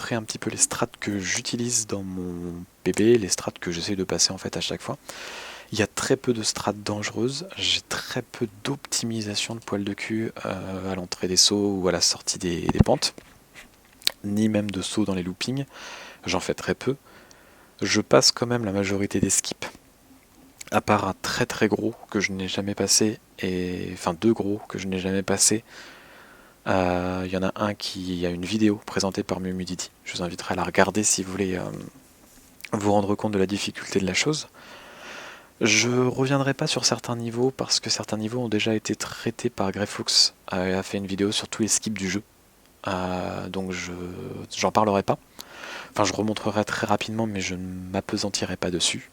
montrer un petit peu les strats que j'utilise dans mon PB, les strats que j'essaie de passer en fait à chaque fois. Il y a très peu de strats dangereuses, j'ai très peu d'optimisation de poils de cul à l'entrée des sauts ou à la sortie des pentes, ni même de sauts dans les loopings, j'en fais très peu. Je passe quand même la majorité des skips, à part un très très gros que je n'ai jamais passé, enfin deux gros que je n'ai jamais passé. Il y en a un qui a une vidéo présentée par Mumudity, je vous inviterai à la regarder si vous voulez vous rendre compte de la difficulté de la chose. Je reviendrai pas sur certains niveaux parce que certains niveaux ont déjà été traités par Greyfox, a fait une vidéo sur tous les skips du jeu, donc j'en parlerai pas. Enfin, je remontrerai très rapidement, mais je ne m'appesantirai pas dessus.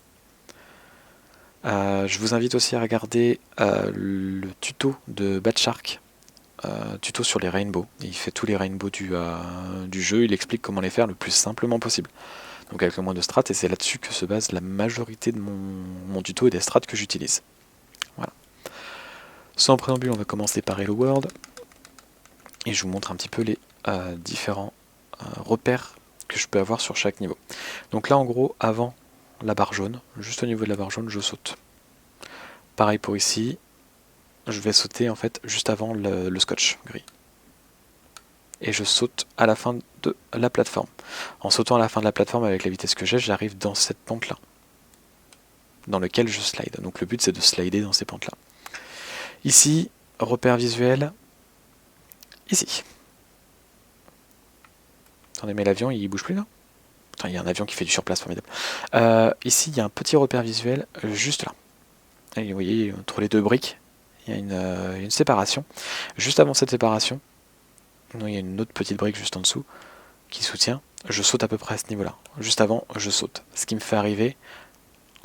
Je vous invite aussi à regarder le tuto de Bad Shark, tuto sur les rainbows. Il fait tous les rainbows du jeu, il explique comment les faire le plus simplement possible. Donc avec le moins de strats, et c'est là-dessus que se base la majorité de mon tuto et des strats que j'utilise. Voilà. Sans préambule, on va commencer par Hello World, et je vous montre un petit peu les différents repères que je peux avoir sur chaque niveau. Donc là en gros, avant la barre jaune, juste au niveau de la barre jaune, je saute. Pareil pour ici, je vais sauter en fait juste avant le scotch gris. Et je saute à la fin de la plateforme. En sautant à la fin de la plateforme avec la vitesse que j'ai, j'arrive dans cette pente là, dans lequel je slide. Donc le but c'est de slider dans ces pentes là. Ici, repère visuel, ici. Attendez, mais l'avion il bouge plus là? Attends, il y a un avion qui fait du surplace formidable. Ici, il y a un petit repère visuel juste là. Et vous voyez, entre les deux briques, il y a une séparation. Juste avant cette séparation, il y a une autre petite brique juste en dessous qui soutient. Je saute à peu près à ce niveau-là. Juste avant, je saute. Ce qui me fait arriver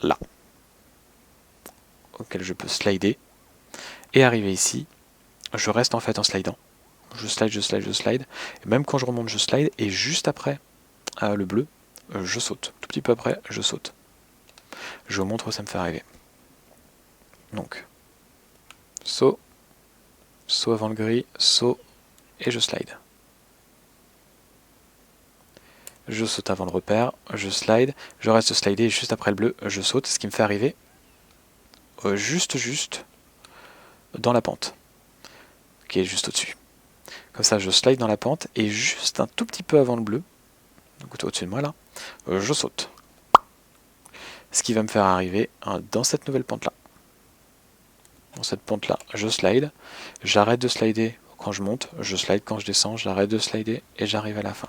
là, auquel je peux slider. Et arriver ici, je reste en fait en slidant. Je slide, je slide, je slide. Et même quand je remonte, je slide. Et juste après le bleu, je saute. Tout petit peu après, je saute. Je vous montre où ça me fait arriver. Donc, saut, saut avant le gris, saut, et je slide. Je saute avant le repère, je slide, je reste slidé, et juste après le bleu, je saute, ce qui me fait arriver juste dans la pente, qui est juste au-dessus. Comme ça, je slide dans la pente, et juste un tout petit peu avant le bleu, donc au-dessus de moi là, je saute. Ce qui va me faire arriver dans cette nouvelle pente-là. Dans cette pente-là, je slide, j'arrête de slider quand je monte, je slide quand je descends, j'arrête de slider, et j'arrive à la fin.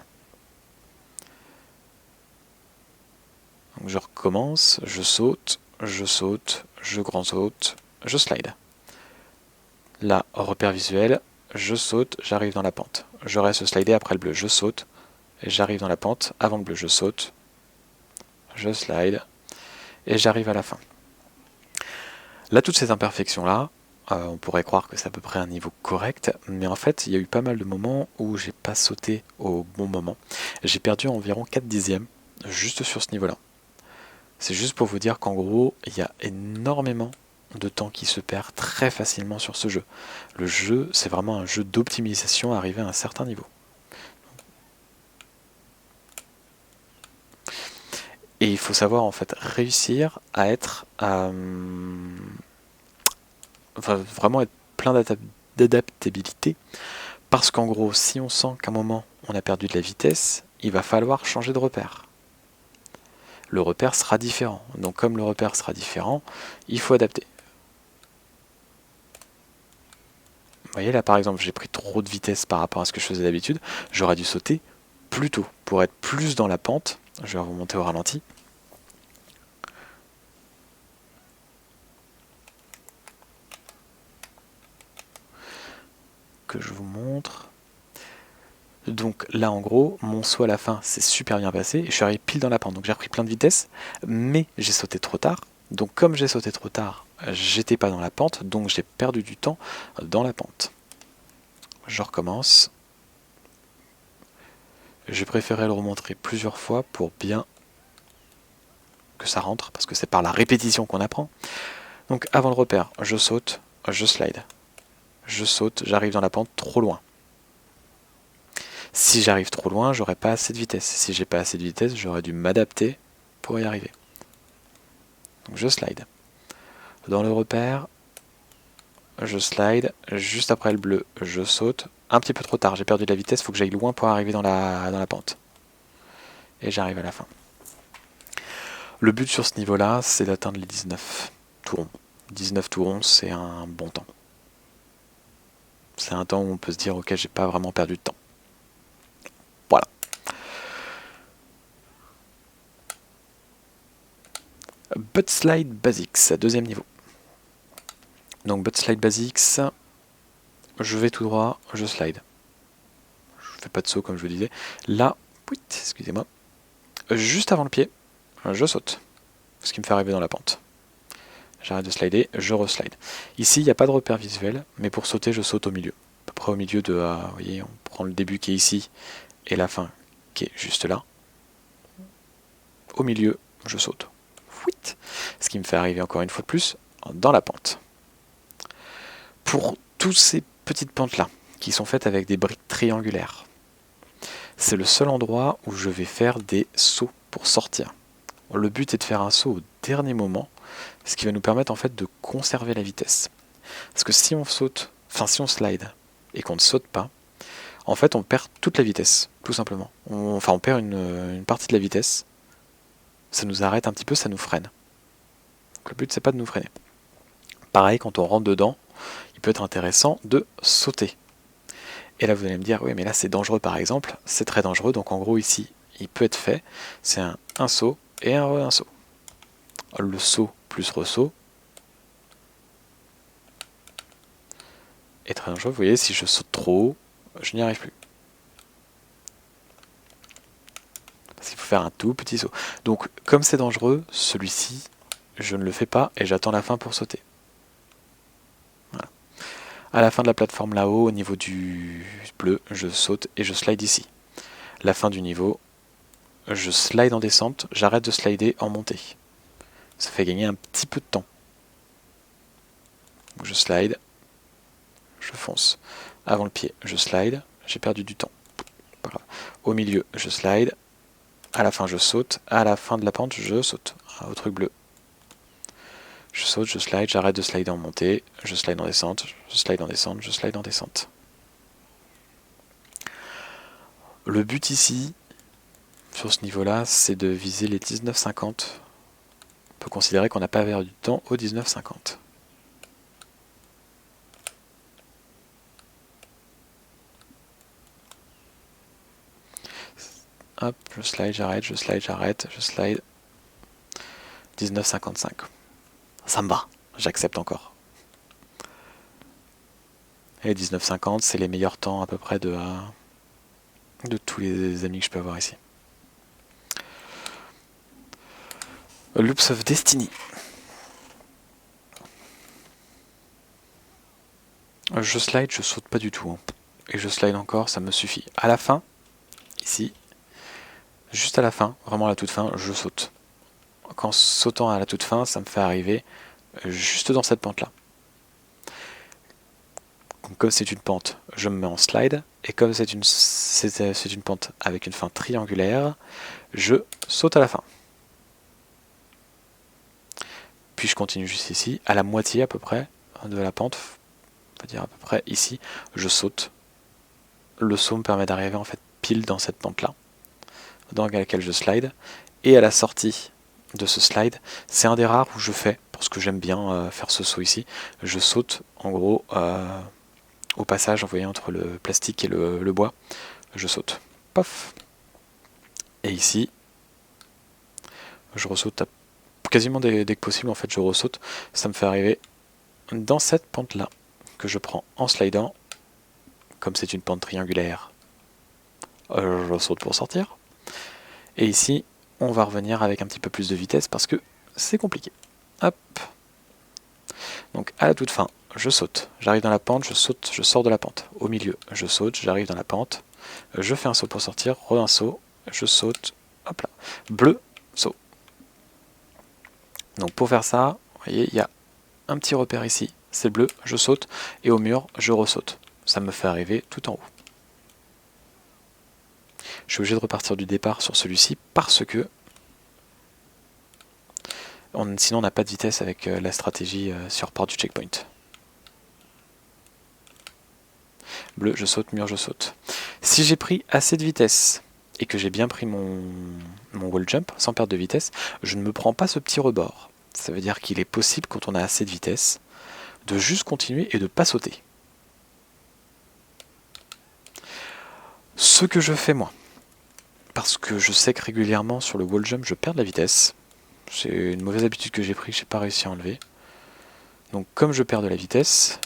Donc je recommence, je saute, je grand saute, je slide. Là, repère visuel, je saute, j'arrive dans la pente. Je reste slidé après le bleu, je saute, et j'arrive dans la pente. Avant le bleu, je saute, je slide, et j'arrive à la fin. Là, toutes ces imperfections-là, on pourrait croire que c'est à peu près un niveau correct, mais en fait, il y a eu pas mal de moments où j'ai pas sauté au bon moment. J'ai perdu environ 4 dixièmes juste sur ce niveau-là. C'est juste pour vous dire qu'en gros, il y a énormément de temps qui se perd très facilement sur ce jeu. Le jeu, c'est vraiment un jeu d'optimisation arrivé à un certain niveau. Et il faut savoir en fait réussir à être vraiment être plein d'adaptabilité, parce qu'en gros, si on sent qu'à un moment on a perdu de la vitesse, il va falloir changer de repère. Le repère sera différent. Donc comme le repère sera différent, il faut adapter. Vous voyez là par exemple, j'ai pris trop de vitesse par rapport à ce que je faisais d'habitude. J'aurais dû sauter plus tôt pour être plus dans la pente. Je vais remonter au ralenti. Que je vous montre. Donc là en gros, mon saut à la fin s'est super bien passé et je suis arrivé pile dans la pente. Donc j'ai repris plein de vitesse, mais j'ai sauté trop tard. Donc comme j'ai sauté trop tard, j'étais pas dans la pente, donc j'ai perdu du temps dans la pente. Je recommence. J'ai préféré le remontrer plusieurs fois pour bien que ça rentre, parce que c'est par la répétition qu'on apprend. Donc avant le repère, je saute, je slide. Je saute, j'arrive dans la pente trop loin. Si j'arrive trop loin, j'aurai pas assez de vitesse. Si j'ai pas assez de vitesse, j'aurais dû m'adapter pour y arriver. Donc je slide. Dans le repère, je slide. Juste après le bleu, je saute. Un petit peu trop tard, j'ai perdu de la vitesse, il faut que j'aille loin pour arriver dans la pente. Et j'arrive à la fin. Le but sur ce niveau-là, c'est d'atteindre les 19 tourons. 19 tourons, c'est un bon temps. C'est un temps où on peut se dire, ok, j'ai pas vraiment perdu de temps. Voilà. Butt Slide Basics, deuxième niveau. Donc Butt Slide Basics, je vais tout droit, je slide. Je fais pas de saut comme je vous disais. Là, excusez-moi, juste avant le pied, je saute. Ce qui me fait arriver dans la pente. J'arrête de slider, je reslide. Ici, il n'y a pas de repère visuel, mais pour sauter, je saute au milieu. À peu près au milieu de... vous voyez, on prend le début qui est ici et la fin qui est juste là. Au milieu, je saute. Ce qui me fait arriver encore une fois de plus dans la pente. Pour toutes ces petites pentes-là, qui sont faites avec des briques triangulaires, c'est le seul endroit où je vais faire des sauts pour sortir. Le but est de faire un saut au dernier moment, ce qui va nous permettre en fait de conserver la vitesse. Parce que si on saute, si on slide et qu'on ne saute pas, en fait on perd toute la vitesse, tout simplement. On perd une partie de la vitesse, ça nous arrête un petit peu, ça nous freine. Donc le but c'est pas de nous freiner. Pareil, quand on rentre dedans, il peut être intéressant de sauter. Et là vous allez me dire, oui mais là c'est dangereux par exemple, c'est très dangereux, donc en gros ici, il peut être fait, c'est un saut et un saut. Le saut plus ressaut est très dangereux. Vous voyez, si je saute trop haut, je n'y arrive plus. Parce qu'il faut faire un tout petit saut. Donc, comme c'est dangereux, celui-ci, je ne le fais pas et j'attends la fin pour sauter. Voilà. À la fin de la plateforme là-haut, au niveau du bleu, je saute et je slide ici. La fin du niveau, je slide en descente, j'arrête de slider en montée. Ça fait gagner un petit peu de temps. Donc je slide, je fonce. Avant le pied, je slide, j'ai perdu du temps. Pas grave. Au milieu, je slide. À la fin, je saute. À la fin de la pente, je saute. Au truc bleu. Je saute, je slide, j'arrête de slider en montée. Je slide en descente, je slide en descente, je slide en descente. Le but ici, sur ce niveau-là, c'est de viser les 19,50. On peut considérer qu'on n'a pas perdu du temps au 19,50. Hop, je slide, j'arrête, je slide, j'arrête, je slide. 19,55. Ça me va, j'accepte encore. Et 19,50, c'est les meilleurs temps à peu près de tous les amis que je peux avoir ici. Loops of Destiny. Je slide, je saute pas du tout. Et je slide encore, ça me suffit. À la fin, ici, juste à la fin, vraiment à la toute fin, je saute. Qu'en sautant à la toute fin, ça me fait arriver juste dans cette pente-là. Comme c'est une pente, je me mets en slide, et comme c'est une pente avec une fin triangulaire, je saute à la fin. Puis je continue juste ici, à la moitié à peu près de la pente, on va dire à peu près ici, je saute. Le saut me permet d'arriver en fait pile dans cette pente-là, dans laquelle je slide, et à la sortie de ce slide, c'est un des rares où je fais, parce que j'aime bien faire ce saut ici, je saute en gros au passage, vous voyez, entre le plastique et le bois, je saute. Paf. Et ici, je ressaute quasiment dès que possible, en fait, je ressaute. Ça me fait arriver dans cette pente-là, que je prends en slidant, comme c'est une pente triangulaire, je saute pour sortir. Et ici, on va revenir avec un petit peu plus de vitesse, parce que c'est compliqué. Hop. Donc, à la toute fin, je saute, j'arrive dans la pente, je saute, je sors de la pente. Au milieu, je saute, j'arrive dans la pente, je fais un saut pour sortir, un saut, je saute, hop là. Bleu, saut. Donc pour faire ça, vous voyez, il y a un petit repère ici, c'est bleu, je saute, et au mur, je ressaute. Ça me fait arriver tout en haut. Je suis obligé de repartir du départ sur celui-ci parce que sinon on n'a pas de vitesse avec la stratégie sur port du checkpoint. Bleu, je saute, mur, je saute. Si j'ai pris assez de vitesse et que j'ai bien pris mon wall jump sans perte de vitesse, je ne me prends pas ce petit rebord. Ça veut dire qu'il est possible, quand on a assez de vitesse, de juste continuer et de ne pas sauter. Ce que je fais moi, parce que je sais que régulièrement sur le wall jump je perds de la vitesse. C'est une mauvaise habitude que j'ai pris, que je n'ai pas réussi à enlever. Donc comme je perds de la vitesse,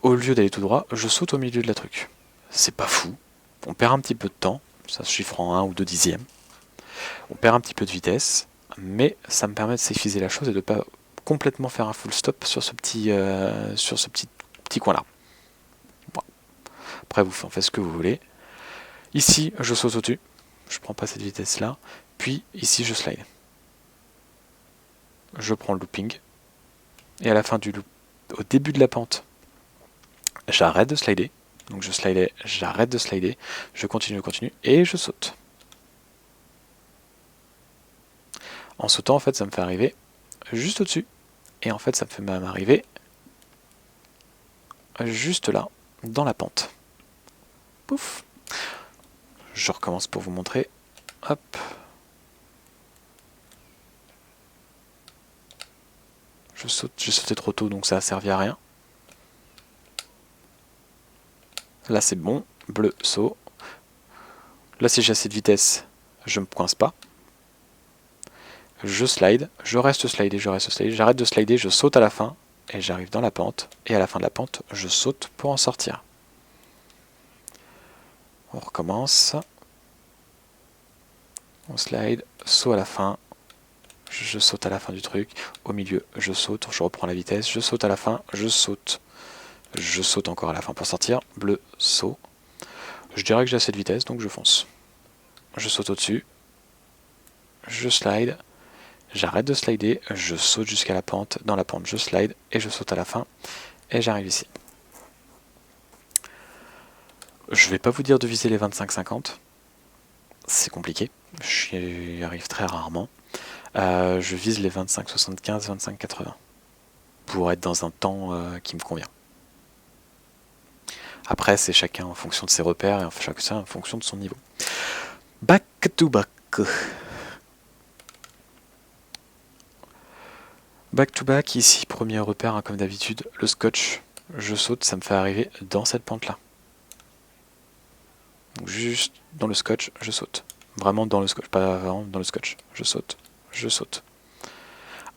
au lieu d'aller tout droit, je saute au milieu de la truc. C'est pas fou, on perd un petit peu de temps, ça se chiffre en 1 ou 2 dixièmes. On perd un petit peu de vitesse, mais ça me permet de s'effiser la chose et de ne pas complètement faire un full stop sur ce petit coin là. Bon. Après vous en faites ce que vous voulez. Ici je saute au-dessus, je prends pas cette vitesse là, puis ici je slide. Je prends le looping, et à la fin du loop, au début de la pente, j'arrête de slider. Donc je slidais, j'arrête de slider, je continue, et je saute. En sautant, en fait, ça me fait arriver juste au-dessus. Et en fait, ça me fait même arriver juste là, dans la pente. Pouf. Je recommence pour vous montrer. Hop. Je saute, j'ai sauté trop tôt, donc ça a servi à rien. Là, c'est bon. Bleu, saut. Là, si j'ai assez de vitesse, je me coince pas. Je slide, je reste slidé, j'arrête de slider, je saute à la fin, et j'arrive dans la pente, et à la fin de la pente, je saute pour en sortir. On recommence. On slide, saut à la fin, je saute à la fin du truc, au milieu, je saute, je reprends la vitesse, je saute à la fin, je saute encore à la fin pour sortir, bleu, saut. Je dirais que j'ai assez de vitesse, donc je fonce. Je saute au-dessus, je slide, j'arrête de slider, je saute jusqu'à la pente, dans la pente je slide, et je saute à la fin, et j'arrive ici. Je vais pas vous dire de viser les 25-50, c'est compliqué, j'y arrive très rarement. Je vise les 25-75, 25-80 pour être dans un temps qui me convient. Après, c'est chacun en fonction de ses repères et chacun en fonction de son niveau. Back to back. Back to back, ici, premier repère, hein, comme d'habitude, le scotch. Je saute, ça me fait arriver dans cette pente-là. Donc juste dans le scotch, je saute. Vraiment dans le scotch, pas vraiment dans le scotch. Je saute, je saute.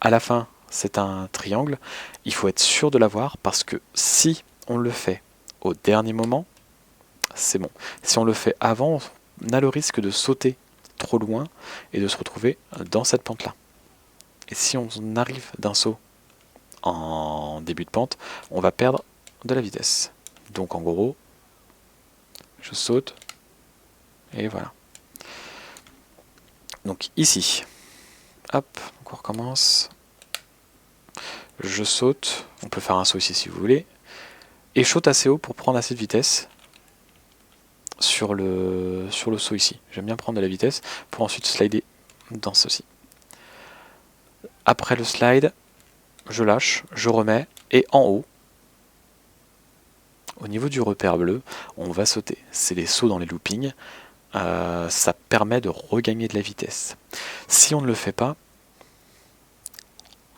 À la fin, c'est un triangle. Il faut être sûr de l'avoir parce que si on le fait au dernier moment, c'est bon. Si on le fait avant, on a le risque de sauter trop loin et de se retrouver dans cette pente-là. Et si on arrive d'un saut en début de pente, on va perdre de la vitesse. Donc en gros, je saute et voilà. Donc ici, hop, donc on recommence. Je saute, on peut faire un saut ici si vous voulez, et je saute assez haut pour prendre assez de vitesse sur le saut ici. J'aime bien prendre de la vitesse pour ensuite slider dans ceci. Après le slide, je lâche, je remets, et en haut, au niveau du repère bleu, on va sauter. C'est les sauts dans les loopings, ça permet de regagner de la vitesse. Si on ne le fait pas,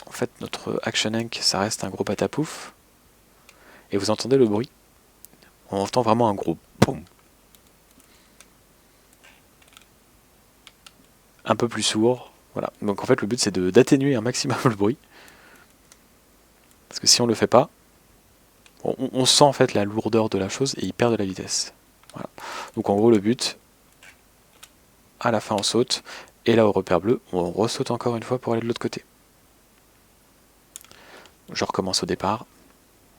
en fait notre Action Hank, ça reste un gros patapouf, et vous entendez le bruit. On entend vraiment un gros boum. Un peu plus sourd, voilà. Donc en fait le but c'est d'atténuer un maximum le bruit. Parce que si on le fait pas, on sent en fait la lourdeur de la chose et il perd de la vitesse. Voilà. Donc en gros le but, à la fin on saute, et là au repère bleu, on ressaute encore une fois pour aller de l'autre côté. Je recommence au départ.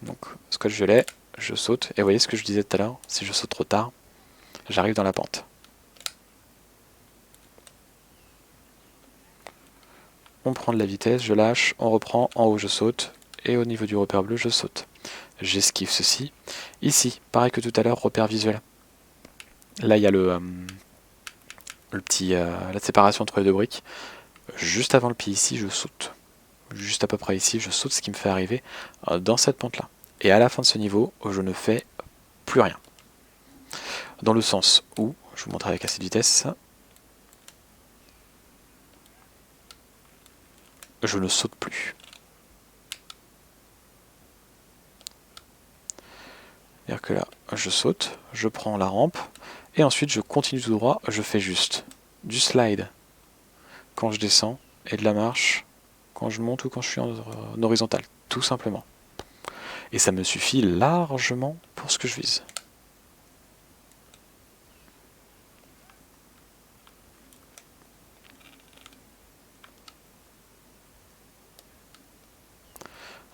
Donc scotch violet, je saute, et vous voyez ce que je disais tout à l'heure, si je saute trop tard, j'arrive dans la pente. On prend de la vitesse, je lâche, on reprend, en haut je saute, et au niveau du repère bleu je saute. j'esquive ceci. Ici, pareil que tout à l'heure, repère visuel. Là, il y a le petit, la séparation entre les deux briques. Juste avant le pied ici, je saute. Juste à peu près ici, je saute, ce qui me fait arriver dans cette pente-là. Et à la fin de ce niveau, je ne fais plus rien. Dans le sens où, je vous montre avec assez de vitesse, je ne saute plus. C'est-à-dire que là, je saute, je prends la rampe, et ensuite je continue tout droit, je fais juste du slide quand je descends, et de la marche quand je monte ou quand je suis en horizontal, tout simplement. Et ça me suffit largement pour ce que je vise.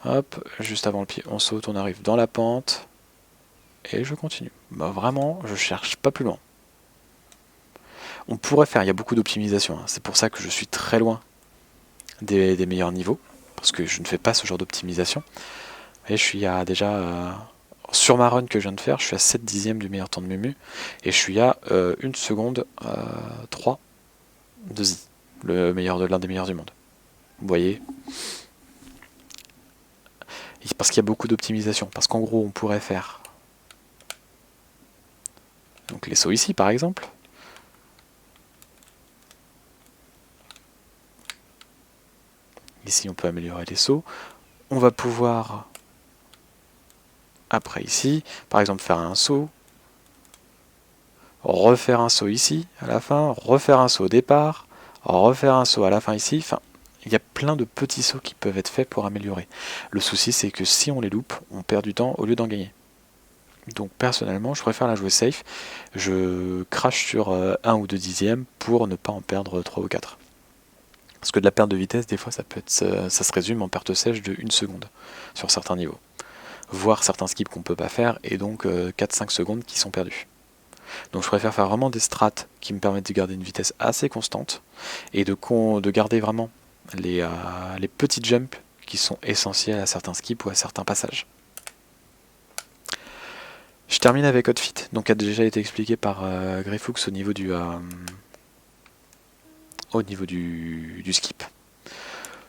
Hop, juste avant le pied, on saute, on arrive dans la pente, et je continue. Bah vraiment, je cherche pas plus loin. On pourrait faire, il y a beaucoup d'optimisation, hein. C'est pour ça que je suis très loin des meilleurs niveaux, parce que je ne fais pas ce genre d'optimisation. Et je suis à déjà, sur ma run que je viens de faire, je suis à 7 dixièmes du meilleur temps de Mumu, et je suis à 1 seconde 3 de Z, l'un des meilleurs du monde. Vous voyez, parce qu'il y a beaucoup d'optimisation, parce qu'en gros on pourrait faire donc les sauts ici par exemple. Ici on peut améliorer les sauts. On va pouvoir après ici, par exemple faire un saut, refaire un saut ici à la fin, refaire un saut au départ, refaire un saut à la fin ici, enfin il y a plein de petits sauts qui peuvent être faits pour améliorer. Le souci c'est que si on les loupe, on perd du temps au lieu d'en gagner. Donc personnellement je préfère la jouer safe, je crache sur 1 ou 2 dixièmes pour ne pas en perdre 3 ou 4. Parce que de la perte de vitesse, des fois, ça se résume en perte sèche de 1 seconde sur certains niveaux. Voire certains skips qu'on peut pas faire, et donc 4-5 secondes qui sont perdues. Donc je préfère faire vraiment des strats qui me permettent de garder une vitesse assez constante, et de garder vraiment les petits jumps qui sont essentiels à certains skips ou à certains passages. Je termine avec Hotfit, donc a déjà été expliqué par Griffux au niveau du skip.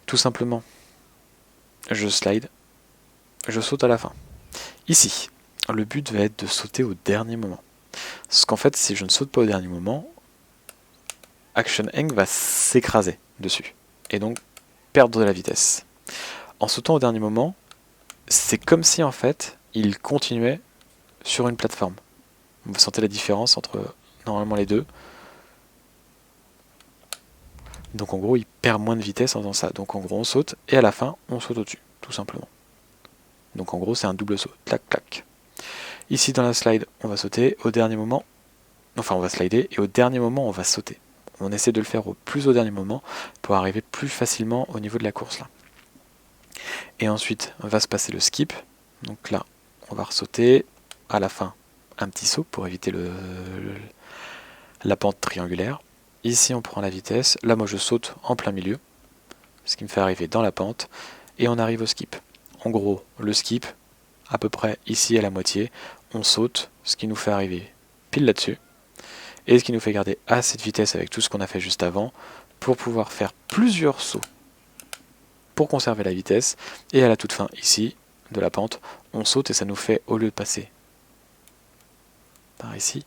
Tout simplement, je slide, je saute à la fin. Ici, le but va être de sauter au dernier moment. Parce qu'en fait, si je ne saute pas au dernier moment, Action Hang va s'écraser dessus. Et donc, perdre de la vitesse. En sautant au dernier moment, c'est comme si en fait, il continuait sur une plateforme. Vous sentez la différence entre normalement les deux. Donc en gros, il perd moins de vitesse en faisant ça. Donc en gros, on saute et à la fin, on saute au-dessus, tout simplement. Donc en gros, c'est un double saut. Clac, clac. Ici, dans la slide, on va sauter au dernier moment. Enfin, on va slider et au dernier moment, on va sauter. On essaie de le faire au dernier moment pour arriver plus facilement au niveau de la course là. Et ensuite, va se passer le skip. Donc là, on va ressauter. À la fin, un petit saut pour éviter la pente triangulaire. Ici, on prend la vitesse. Là, moi, je saute en plein milieu, ce qui me fait arriver dans la pente. Et on arrive au skip. En gros, le skip, à peu près ici à la moitié, on saute, ce qui nous fait arriver pile là-dessus. Et ce qui nous fait garder assez de vitesse avec tout ce qu'on a fait juste avant pour pouvoir faire plusieurs sauts pour conserver la vitesse. Et à la toute fin, ici, de la pente, on saute et ça nous fait, au lieu de passer par ici,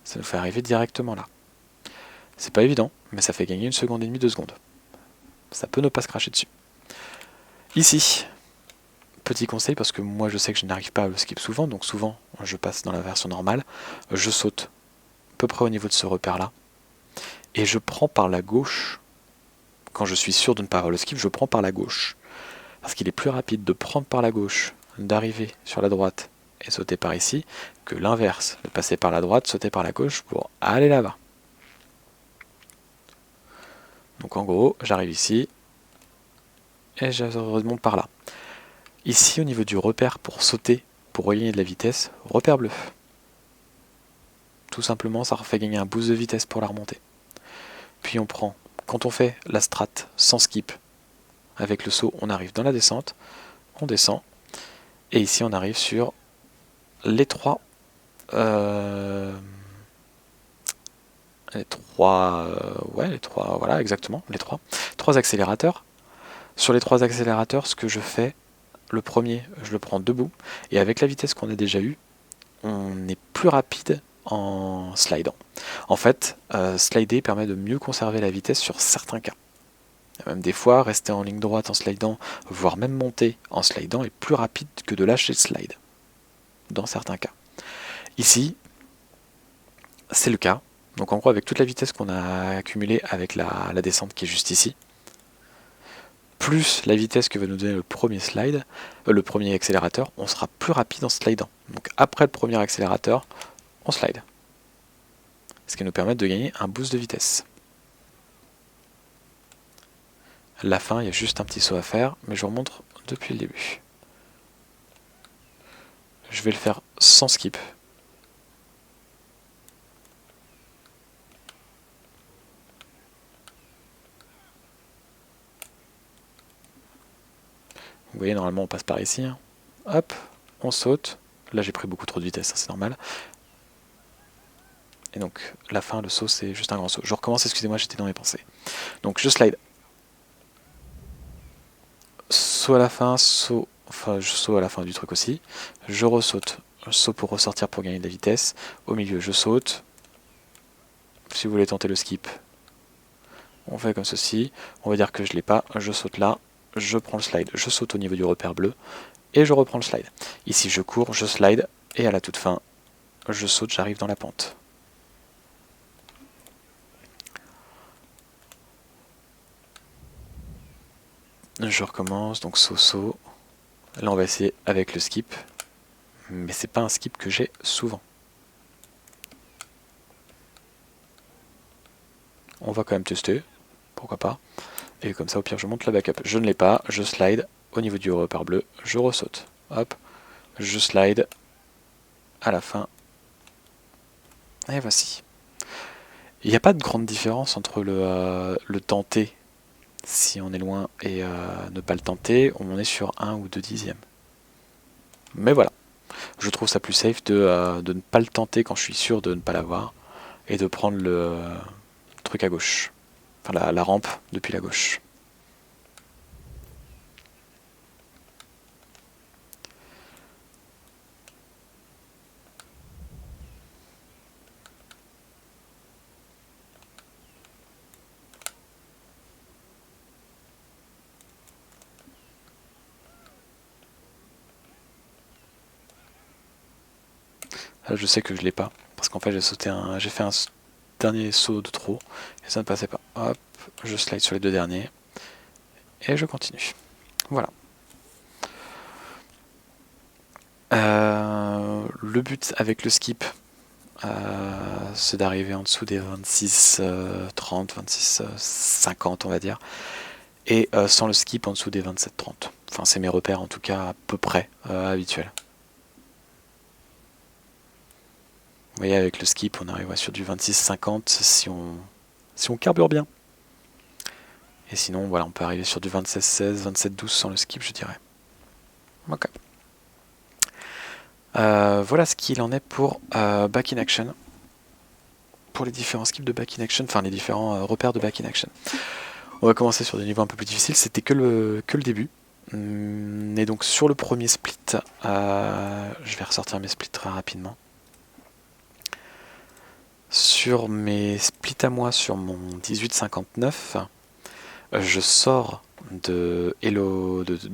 ça nous fait arriver directement là. C'est pas évident, mais ça fait gagner 1 seconde et demie, 2 secondes. Ça peut ne pas se cracher dessus. Ici, petit conseil, parce que moi je sais que je n'arrive pas à le skip souvent, donc souvent je passe dans la version normale, je saute à peu près au niveau de ce repère là, et je prends par la gauche. Quand je suis sûr de ne pas avoir le skip, je prends par la gauche. Parce qu'il est plus rapide de prendre par la gauche, d'arriver sur la droite et sauter par ici, que l'inverse, de passer par la droite, sauter par la gauche pour aller là-bas. Donc en gros, j'arrive ici, et je remonte par là. Ici, au niveau du repère pour sauter, pour regagner de la vitesse, repère bleu. Tout simplement, ça fait gagner un boost de vitesse pour la remontée. Puis on prend, quand on fait la strat sans skip, avec le saut, on arrive dans la descente, on descend, Et ici on arrive sur les trois voilà exactement, trois accélérateurs. Sur les trois accélérateurs, ce que je fais, le premier, je le prends debout, et avec la vitesse qu'on a déjà eue, on est plus rapide en slidant. En fait, slider permet de mieux conserver la vitesse sur certains cas. Même des fois, rester en ligne droite en slidant, voire même monter en slidant, est plus rapide que de lâcher le slide, dans certains cas. Ici, c'est le cas. Donc en gros, avec toute la vitesse qu'on a accumulée avec la descente qui est juste ici, plus la vitesse que va nous donner le premier slide, le premier accélérateur, on sera plus rapide en slidant. Donc après le premier accélérateur, on slide. Ce qui nous permet de gagner un boost de vitesse. La fin, il y a juste un petit saut à faire, mais je vous remontre depuis le début. Je vais le faire sans skip. Vous voyez, normalement on passe par ici. Hein. Hop, on saute. Là j'ai pris beaucoup trop de vitesse, hein, c'est normal. Et donc la fin, le saut, c'est juste un grand saut. Je recommence, excusez-moi, j'étais dans mes pensées. Donc je slide. Saut à la fin, saut... Enfin, je saute à la fin du truc aussi. Je ressaute. Saut pour ressortir pour gagner de la vitesse. Au milieu, je saute. Si vous voulez tenter le skip, on fait comme ceci. On va dire que je ne l'ai pas. Je saute là. Je prends le slide. Je saute au niveau du repère bleu. Et je reprends le slide. Ici, je cours, je slide. Et à la toute fin, je saute, j'arrive dans la pente. Je recommence, donc saut. Là, on va essayer avec le skip. Mais c'est pas un skip que j'ai souvent. On va quand même tester. Pourquoi pas. Et comme ça, au pire, je monte la backup. Je ne l'ai pas, je slide au niveau du repère bleu. Je ressaute. Hop. Je slide. À la fin. Et voici. Il n'y a pas de grande différence entre le tenter si on est loin et ne pas le tenter. On est sur 1 ou 2 dixièmes. Mais voilà. Je trouve ça plus safe de ne pas le tenter quand je suis sûr de ne pas l'avoir et de prendre le truc à gauche. Enfin la rampe depuis la gauche. Là, je sais que je l'ai pas parce qu'en fait j'ai fait un dernier saut de trop et ça ne passait pas. Hop, je slide sur les deux derniers et je continue. Voilà. Le but avec le skip, c'est d'arriver en dessous des 26 30, 26 50 on va dire, et sans le skip en dessous des 27 30. Enfin c'est mes repères en tout cas à peu près habituels. Vous voyez, avec le skip on arrive sur du 26 50 si on carbure bien. Et sinon voilà, on peut arriver sur du 26 16, 27 12 sans le skip, je dirais. Ok. Voilà ce qu'il en est pour Back in Action. Pour les différents skips de Back in Action, enfin les différents repères de Back in Action. On va commencer sur des niveaux un peu plus difficiles, c'était que le début. Et donc sur le premier split, je vais ressortir mes splits très rapidement. Sur mes splits à moi, sur mon 1859, je sors de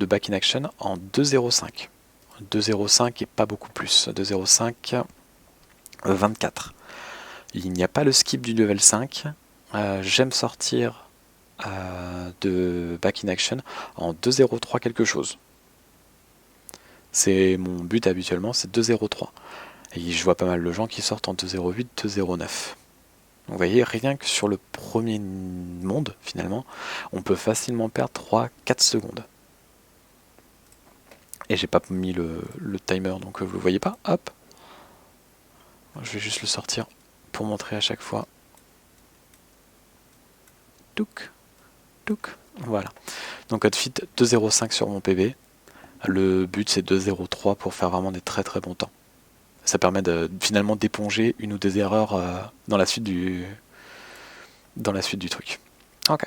Back in Action en 2.05. 2.05 et pas beaucoup plus. 2.05, 24. Il n'y a pas le skip du level 5. J'aime sortir de Back in Action en 2.03 quelque chose. C'est mon but habituellement, c'est 2.03. Et je vois pas mal de gens qui sortent en 2.08, 2.09. Vous voyez, rien que sur le premier monde, finalement, on peut facilement perdre 3-4 secondes. Et j'ai pas mis le timer, donc vous le voyez pas. Hop. Je vais juste le sortir pour montrer à chaque fois. Touk. Touk. Voilà. Donc outfit 2.05 sur mon PB. Le but c'est 2,03 pour faire vraiment des très très bons temps. Ça permet finalement d'éponger une ou deux erreurs dans la suite du truc. Ok.